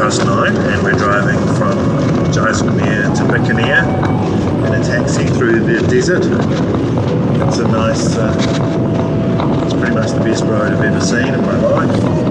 9:30 and we're driving from Jaisalmer to Bikaner in a taxi through the desert. It's a nice, it's pretty much the best road I've ever seen in my life.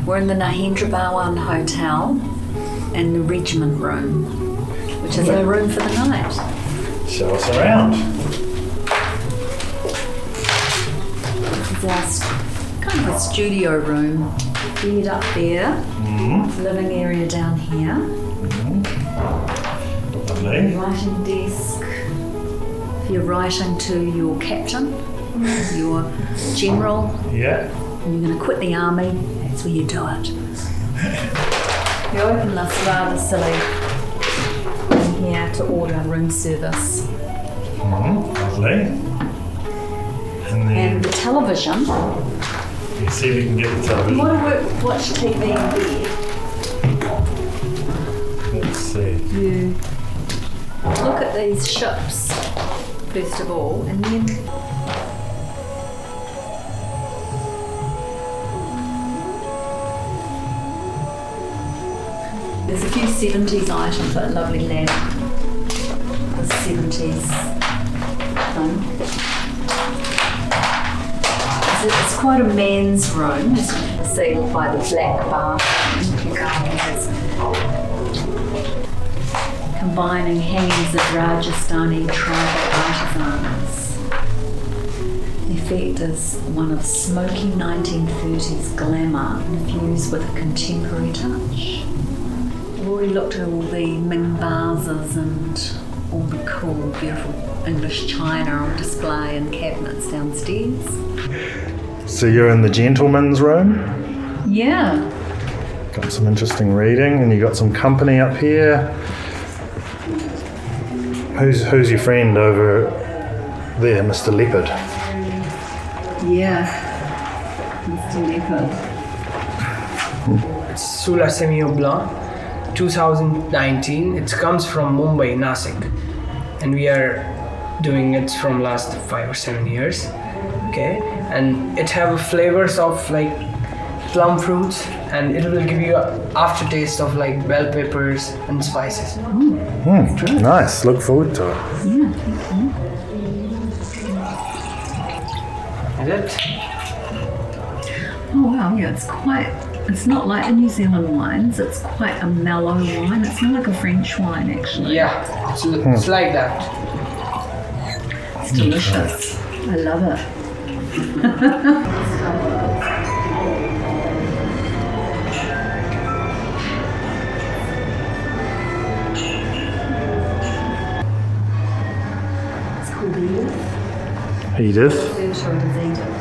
We're in the Narendra Bharwan Hotel in the Regiment Room, which is our room for the night. Show us around. This is our kind of a studio room. Bed up there, living area down here. Lovely. Writing desk. If you're writing to your captain, your general, Yeah. and you're going to quit the army, that's where you do it. You open this rather silly in here to order room service. Lovely. And the television. You see if we can get the television. You want to watch TV in bed. Let's see. You look at these ships, first of all, and then there's a few 70s items, that lovely lamp, the 70s thing. It's quite a man's room, as you can see by the black bar. Combining hangings of Rajasthani tribal artisans. The effect is one of smoky 1930s glamour infused with a contemporary touch. We've already looked at all the Ming vases and all the cool, beautiful English china on display in cabinets downstairs. So you're in the gentleman's room? Yeah. Got some interesting reading, and you got some company up here. Who's your friend over there, Mr. Leopard? Yeah. Mr. Leopard. It's Solar Semio Blanc, 2019. It comes from Mumbai, Nasik, and we are doing it from last 5 or 7 years. Okay, and it have flavors of like plum fruits, and it will give you an aftertaste of like bell peppers and spices. Nice. Look forward to it. Yeah, thank you. Is it? Oh wow, yeah, it's not like the New Zealand wines, it's quite a mellow wine. It's not like a French wine actually. Yeah, it's like that. It's delicious. I love it. It's called Edith. Edith. Theatre is Edith.